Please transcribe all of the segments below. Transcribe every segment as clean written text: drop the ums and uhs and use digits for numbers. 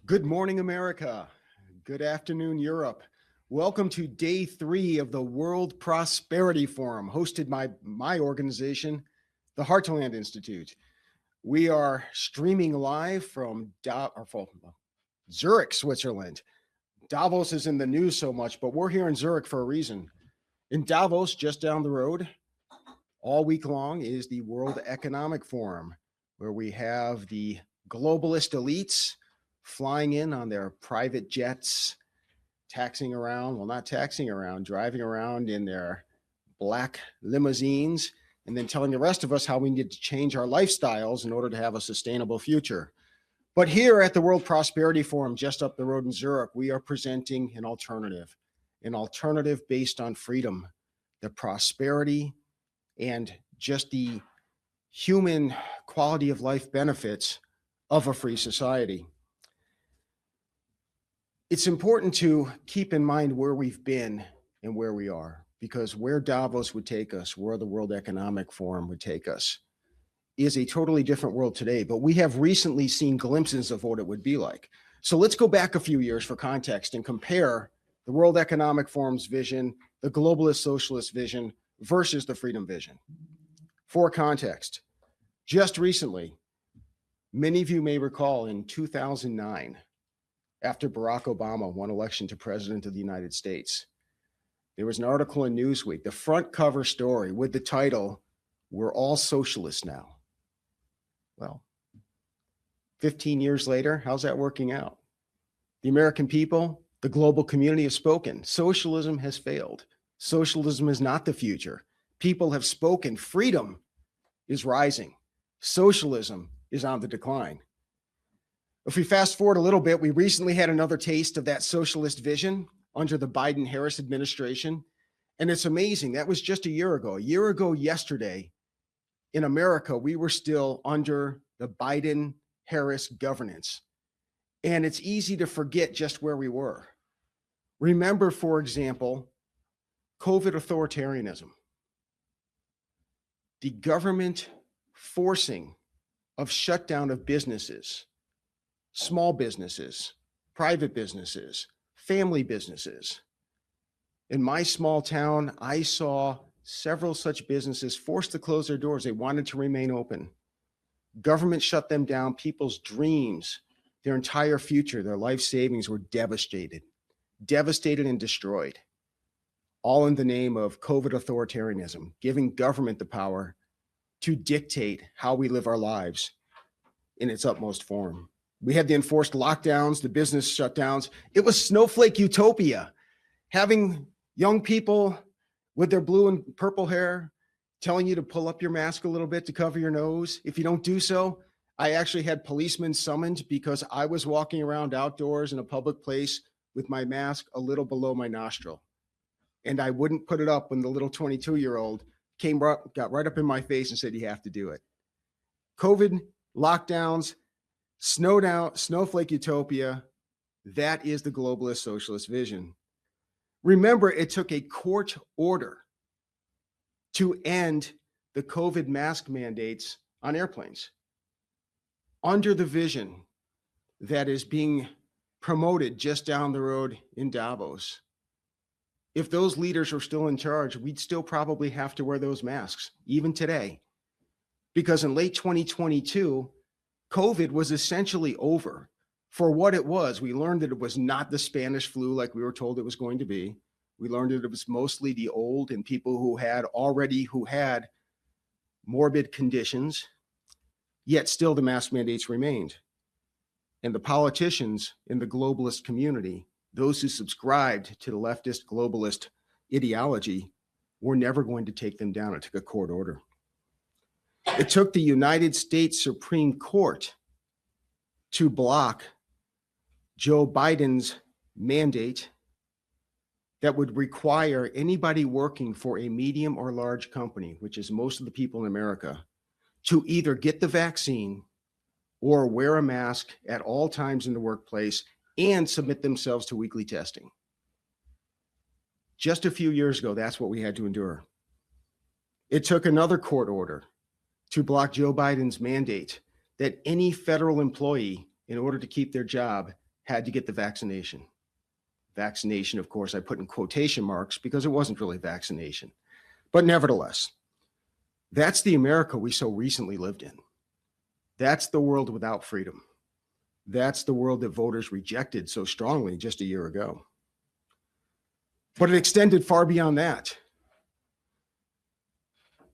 Good morning, America. Good afternoon, Europe. Welcome to day 3 of the World Prosperity Forum, hosted by my organization, the Heartland Institute. We are streaming live from Zurich, Switzerland. Davos is in the news so much, but we're here in Zurich for a reason. In Davos, just down the road, all week long is the World Economic Forum, where we have the globalist elites flying in on their private jets, driving around in their black limousines, and then telling the rest of us how we need to change our lifestyles in order to have a sustainable future. But here at the World Prosperity Forum, just up the road in Zurich, we are presenting an alternative based on freedom, the prosperity, and just the human quality of life benefits of a free society. It's important to keep in mind where we've been and where we are, because where Davos would take us, where the World Economic Forum would take us, is a totally different world today. But we have recently seen glimpses of what it would be like. So let's go back a few years for context and compare the World Economic Forum's vision, the globalist socialist vision, versus the freedom vision. For context, just recently, many of you may recall in 2009, after Barack Obama won election to president of the United States, there was an article in Newsweek, the front cover story with the title, "We're all socialists now." Well, 15 years later, how's that working out? The American people, the global community have spoken. Socialism has failed. Socialism is not the future. People have spoken. Freedom is rising. Socialism is on the decline. If we fast forward a little bit, we recently had another taste of that socialist vision under the Biden-Harris administration. And it's amazing. That was just a year ago. A year ago yesterday, in America, we were still under the Biden-Harris governance. And it's easy to forget just where we were. Remember, for example, COVID authoritarianism. The government forcing of shutdown of businesses, small businesses, private businesses, family businesses. In my small town, I saw several such businesses forced to close their doors. They wanted to remain open. Government shut them down. People's dreams, their entire future, their life savings were devastated and destroyed, all in the name of COVID authoritarianism, giving government the power to dictate how we live our lives in its utmost form. We had the enforced lockdowns, the business shutdowns. It was snowflake utopia, having young people with their blue and purple hair telling you to pull up your mask a little bit to cover your nose. If you don't do so, I actually had policemen summoned because I was walking around outdoors in a public place with my mask a little below my nostril. And I wouldn't put it up when the little 22-year-old got right up in my face and said, "You have to do it." COVID, lockdowns, snowflake utopia, that is the globalist socialist vision. Remember, it took a court order to end the COVID mask mandates on airplanes under the vision that is being promoted just down the road in Davos. If those leaders were still in charge, we'd still probably have to wear those masks, even today. Because in late 2022, COVID was essentially over for what it was. We learned that it was not the Spanish flu like we were told it was going to be. We learned that it was mostly the old and people who had morbid conditions, yet still the mask mandates remained. And the politicians in the globalist community, those who subscribed to the leftist globalist ideology, were never going to take them down. It took a court order. It took the United States Supreme Court to block Joe Biden's mandate that would require anybody working for a medium or large company, which is most of the people in America, to either get the vaccine or wear a mask at all times in the workplace and submit themselves to weekly testing. Just a few years ago, that's what we had to endure. It took another court order to block Joe Biden's mandate that any federal employee, in order to keep their job, had to get the vaccination. Vaccination, of course, I put in quotation marks because it wasn't really vaccination. But nevertheless, that's the America we so recently lived in. That's the world without freedom. That's the world that voters rejected so strongly just a year ago. But it extended far beyond that.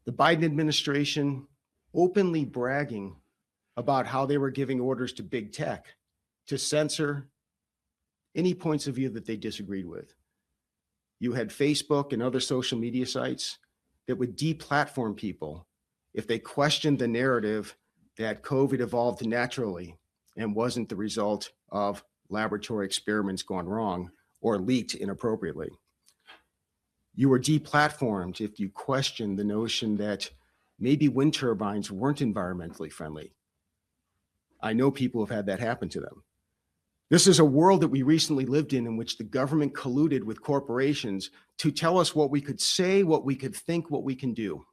The Biden administration openly bragging about how they were giving orders to big tech to censor any points of view that they disagreed with. You had Facebook and other social media sites that would deplatform people if they questioned the narrative that COVID evolved naturally and wasn't the result of laboratory experiments gone wrong or leaked inappropriately. You were deplatformed if you questioned the notion that maybe wind turbines weren't environmentally friendly. I know people have had that happen to them. This is a world that we recently lived in which the government colluded with corporations to tell us what we could say, what we could think, what we can do.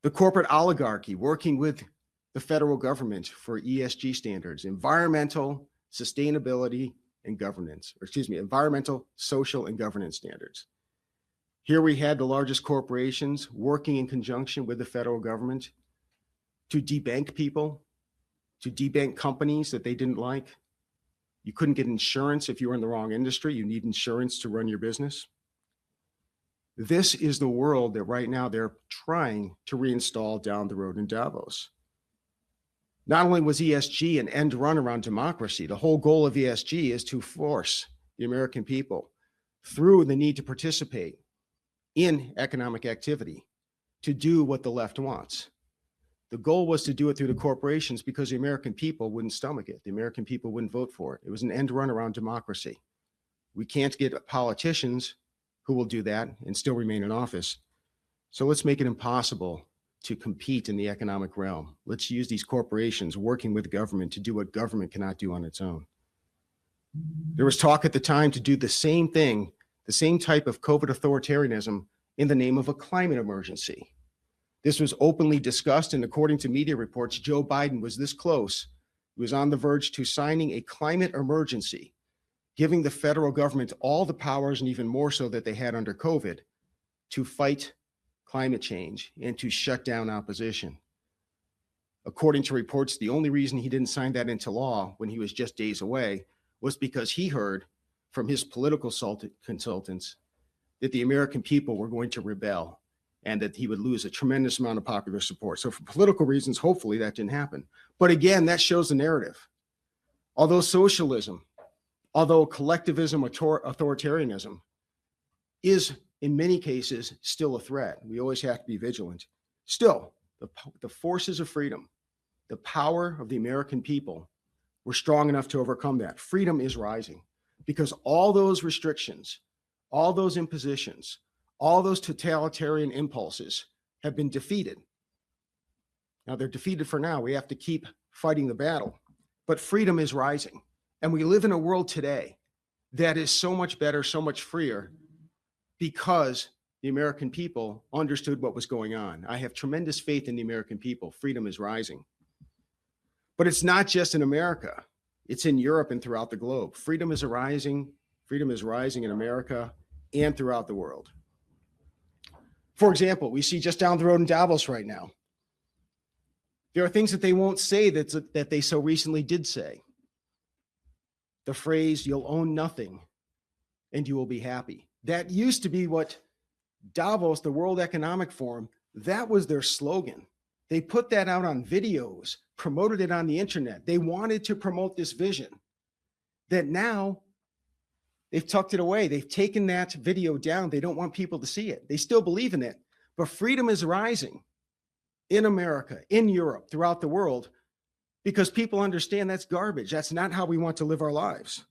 The corporate oligarchy working with the federal government for ESG standards, environmental, sustainability, and governance, or excuse me, environmental, social, and governance standards. Here we had the largest corporations working in conjunction with the federal government to debank people, to debank companies that they didn't like. You couldn't get insurance if you were in the wrong industry. You need insurance to run your business. This is the world that right now they're trying to reinstall down the road in Davos. Not only was ESG an end run around democracy, the whole goal of ESG is to force the American people through the need to participate in economic activity to do what the left wants. The goal was to do it through the corporations because the American people wouldn't stomach it. The American people wouldn't vote for it. It was an end run around democracy. We can't get politicians who will do that and still remain in office. So let's make it impossible to compete in the economic realm. Let's use these corporations working with government to do what government cannot do on its own. There was talk at the time to do the same thing, the same type of COVID authoritarianism in the name of a climate emergency. This was openly discussed, and according to media reports, Joe Biden was this close. He was on the verge to signing a climate emergency, giving the federal government all the powers, and even more so that they had under COVID, to fight climate change and to shut down opposition. According to reports, the only reason he didn't sign that into law when he was just days away was because he heard from his political consultants that the American people were going to rebel and that he would lose a tremendous amount of popular support. So for political reasons, hopefully that didn't happen. But again, that shows the narrative. Although socialism, although collectivism, authoritarianism is in many cases still a threat, we always have to be vigilant. Still, the forces of freedom, the power of the American people were strong enough to overcome that. Freedom is rising because all those restrictions, all those impositions, all those totalitarian impulses have been defeated. Now they're defeated for now. We have to keep fighting the battle, but freedom is rising. And we live in a world today that is so much better, so much freer because the American people understood what was going on. I have tremendous faith in the American people. Freedom is rising. But it's not just in America. It's in Europe and throughout the globe. Freedom is rising. Freedom is rising in America and throughout the world. For example, we see just down the road in Davos right now, there are things that they won't say that they so recently did say. The phrase, "You'll own nothing and you will be happy." That used to be what Davos, the World Economic Forum, that was their slogan. They put that out on videos, promoted it on the internet. They wanted to promote this vision that now they've tucked it away. They've taken that video down. They don't want people to see it. They still believe in it, but freedom is rising in America, in Europe, throughout the world, because people understand that's garbage. That's not how we want to live our lives.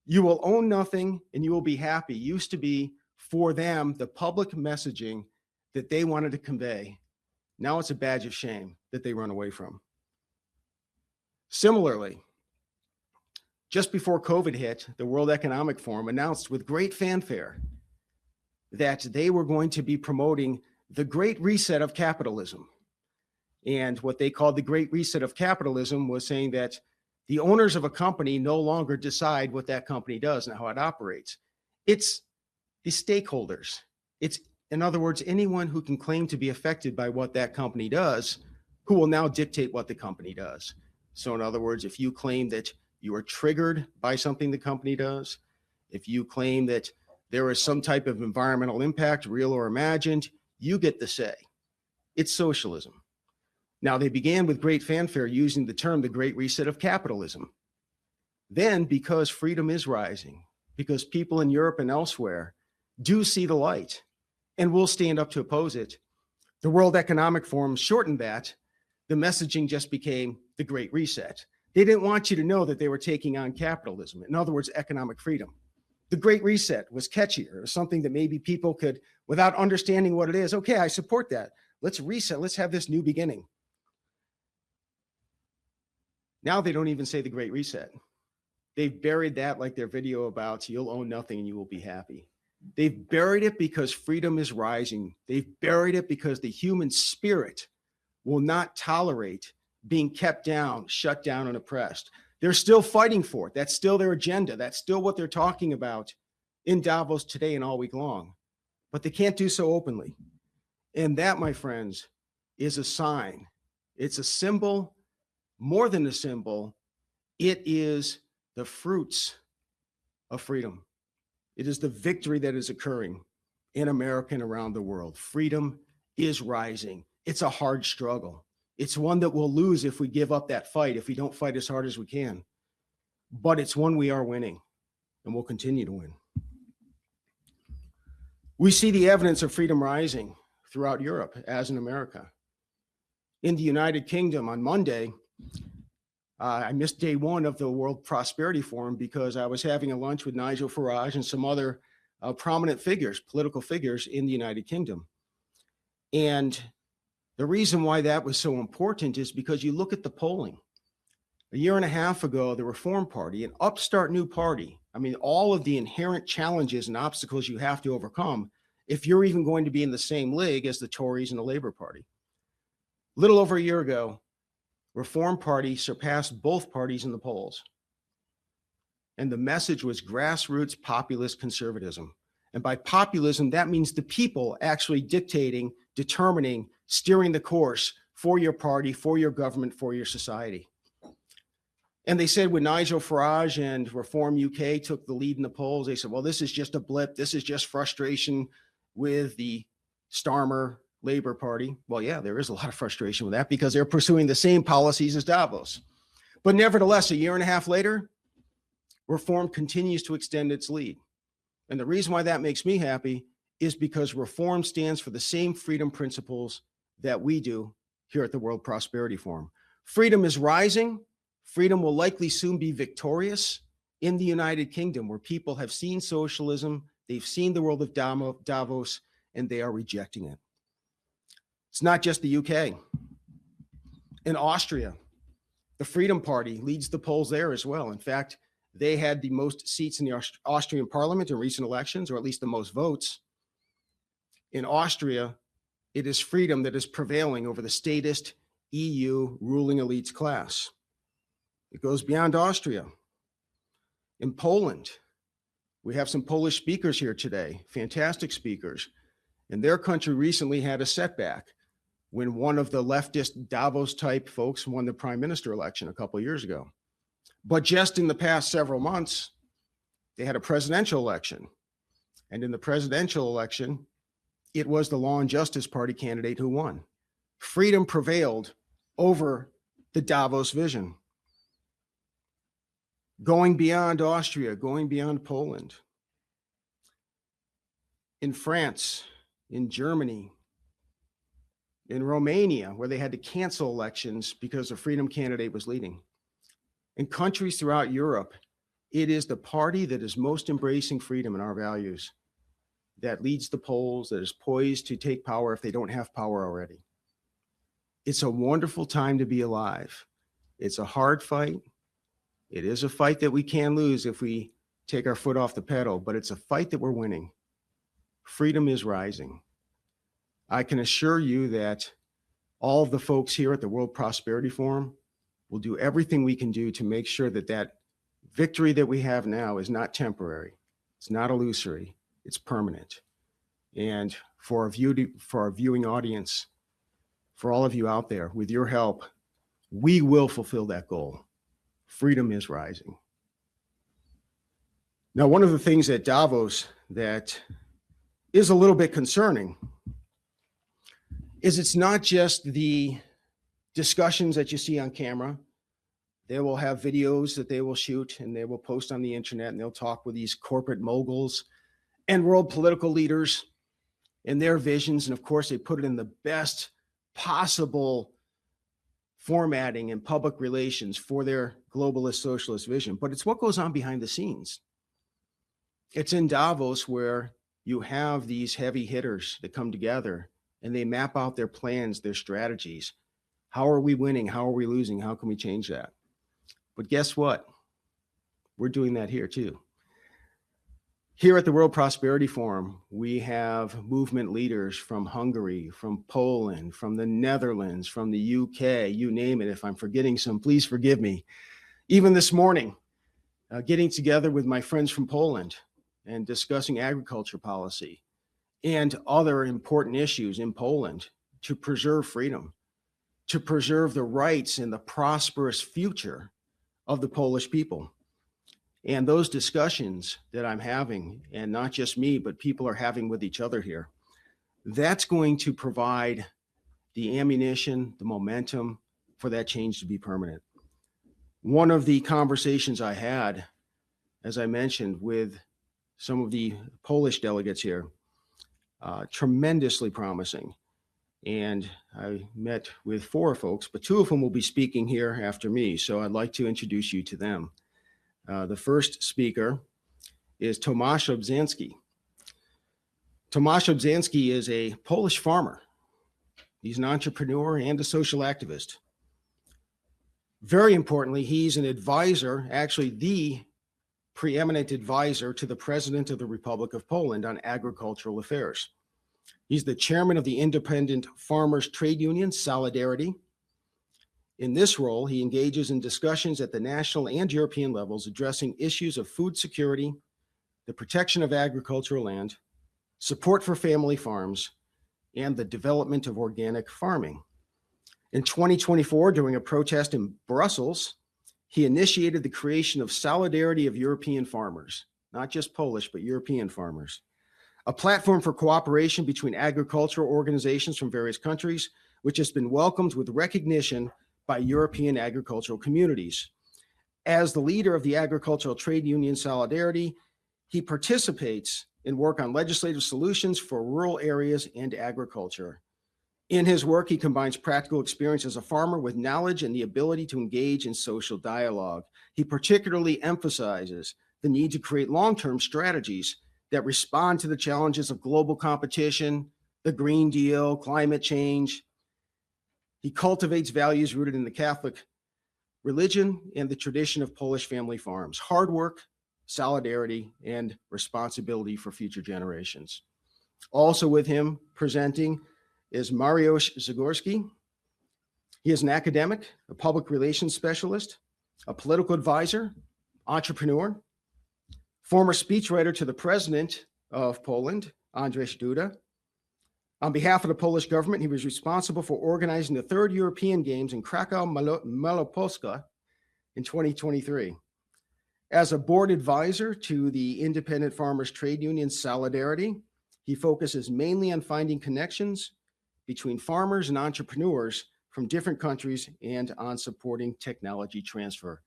You will own nothing and you will be happy used to be, for them, the public messaging that they wanted to convey. Now it's a badge of shame that they run away from. Similarly, just before COVID hit, the World Economic Forum announced with great fanfare that they were going to be promoting the Great Reset of capitalism. And what they called the Great Reset of capitalism was saying that The owners of a company no longer decide what that company does and how it operates. It's the stakeholders. It's, in other words, anyone who can claim to be affected by what that company does, who will now dictate what the company does. So in other words, if you claim that you are triggered by something the company does, if you claim that there is some type of environmental impact, real or imagined, you get the say. It's socialism. Now, they began with great fanfare using the term the Great Reset of capitalism. Then, because freedom is rising, because people in Europe and elsewhere do see the light and will stand up to oppose it, the World Economic Forum shortened that. The messaging just became the Great Reset. They didn't want you to know that they were taking on capitalism. In other words, economic freedom. The Great Reset was catchier, or something that maybe people could, without understanding what it is, okay, I support that. Let's reset. Let's have this new beginning. Now they don't even say the Great Reset. They've buried that like their video about you'll own nothing and you will be happy. They've buried it because freedom is rising. They've buried it because the human spirit will not tolerate being kept down, shut down, and oppressed. They're still fighting for it. That's still their agenda. That's still what they're talking about in Davos today and all week long. But they can't do so openly. And that, my friends, is a sign. It's a symbol. More than a symbol, it is the fruits of freedom. It is the victory that is occurring in America and around the world. Freedom is rising. It's a hard struggle. It's one that we'll lose if we give up that fight, if we don't fight as hard as we can. But it's one we are winning, and we'll continue to win. We see the evidence of freedom rising throughout Europe, as in America. In the United Kingdom on Monday, I missed day one of the World Prosperity Forum because I was having a lunch with Nigel Farage and some other prominent figures, political figures in the United Kingdom. And the reason why that was so important is because you look at the polling. A year and a half ago, the Reform Party, an upstart new party, I mean, all of the inherent challenges and obstacles you have to overcome if you're even going to be in the same league as the Tories and the Labour Party. A little over a year ago, Reform Party surpassed both parties in the polls. And the message was grassroots populist conservatism. And by populism, that means the people actually dictating, determining, steering the course for your party, for your government, for your society. And they said when Nigel Farage and Reform UK took the lead in the polls, they said, well, this is just a blip. This is just frustration with the Starmer Labour Party. Well, yeah, there is a lot of frustration with that because they're pursuing the same policies as Davos. But nevertheless, a year and a half later, Reform continues to extend its lead. And the reason why that makes me happy is because Reform stands for the same freedom principles that we do here at the World Prosperity Forum. Freedom is rising. Freedom will likely soon be victorious in the United Kingdom, where people have seen socialism, they've seen the world of Davos, and they are rejecting it. It's not just the UK. In Austria, the Freedom Party leads the polls there as well. In fact, they had the most seats in the Austrian parliament in recent elections, or at least the most votes. In Austria, it is freedom that is prevailing over the statist EU ruling elites class. It goes beyond Austria. In Poland, we have some Polish speakers here today, fantastic speakers. And their country recently had a setback when one of the leftist Davos type folks won the prime minister election a couple of years ago. But just in the past several months, they had a presidential election. And in the presidential election, it was the Law and Justice Party candidate who won. Freedom prevailed over the Davos vision. Going beyond Austria, going beyond Poland. In France, in Germany, in Romania, where they had to cancel elections because the freedom candidate was leading. In countries throughout Europe, it is the party that is most embracing freedom and our values that leads the polls, that is poised to take power if they don't have power already. It's a wonderful time to be alive. It's a hard fight. It is a fight that we can lose if we take our foot off the pedal, but it's a fight that we're winning. Freedom is rising. I can assure you that all of the folks here at the World Prosperity Forum We'll do everything we can do to make sure that that victory that we have now is not temporary. It's not illusory. It's permanent. And for our viewing audience, for all of you out there, with your help, we will fulfill that goal. Freedom is rising. Now, one of the things at Davos that is a little bit concerning is it's not just the discussions that you see on camera. They will have videos that they will shoot and they will post on the internet, and they'll talk with these corporate moguls and world political leaders and their visions. And of course, they put it in the best possible formatting and public relations for their globalist socialist vision. But it's what goes on behind the scenes. It's in Davos where you have these heavy hitters that come together and they map out their plans, their strategies. How are we winning? How are we losing? How can we change that? But guess what? We're doing that here too. Here at the World Prosperity Forum, we have movement leaders from Hungary, from Poland, from the Netherlands, from the UK, you name it. If I'm forgetting some, please forgive me. Even this morning, getting together with my friends from Poland and discussing agriculture policy and other important issues in Poland to preserve freedom, to preserve the rights and the prosperous future of the Polish people. And those discussions that I'm having, and not just me, but people are having with each other here, that's going to provide the ammunition, the momentum for that change to be permanent. One of the conversations I had, as I mentioned, with some of the Polish delegates here, tremendously promising. And I met with 4 folks, but 2 of them will be speaking here after me. So I'd like to introduce you to them. The first speaker is Tomasz Obzanski. Tomasz Obzanski is a Polish farmer. He's an entrepreneur and a social activist. Very importantly, he's an advisor, actually the preeminent advisor to the President of the Republic of Poland on agricultural affairs. He's the chairman of the independent farmers trade union, Solidarity. In this role, he engages in discussions at the national and European levels addressing issues of food security, the protection of agricultural land, support for family farms, and the development of organic farming. In 2024, during a protest in Brussels, he initiated the creation of Solidarity of European Farmers, not just Polish, but European farmers, a platform for cooperation between agricultural organizations from various countries, which has been welcomed with recognition by European agricultural communities. As the leader of the agricultural trade union Solidarity, he participates in work on legislative solutions for rural areas and agriculture. In his work, he combines practical experience as a farmer with knowledge and the ability to engage in social dialogue. He particularly emphasizes the need to create long-term strategies that respond to the challenges of global competition, the Green Deal, climate change. He cultivates values rooted in the Catholic religion and the tradition of Polish family farms, hard work, solidarity, and responsibility for future generations. Also with him presenting is Mariusz Zagorski. He is an academic, a public relations specialist, a political advisor, entrepreneur, former speechwriter to the president of Poland, Andrzej Duda. On behalf of the Polish government, he was responsible for organizing the 3rd European Games in Krakow Malopolska in 2023. As a board advisor to the independent farmers trade union Solidarity, he focuses mainly on finding connections between farmers and entrepreneurs from different countries and on supporting technology transfer.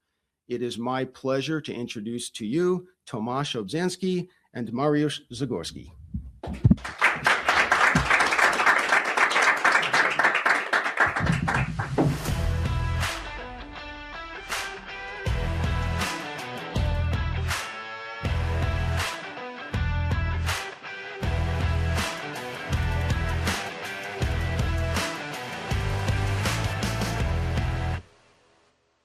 It is my pleasure to introduce to you Tomasz Obzanski and Mariusz Zagorski.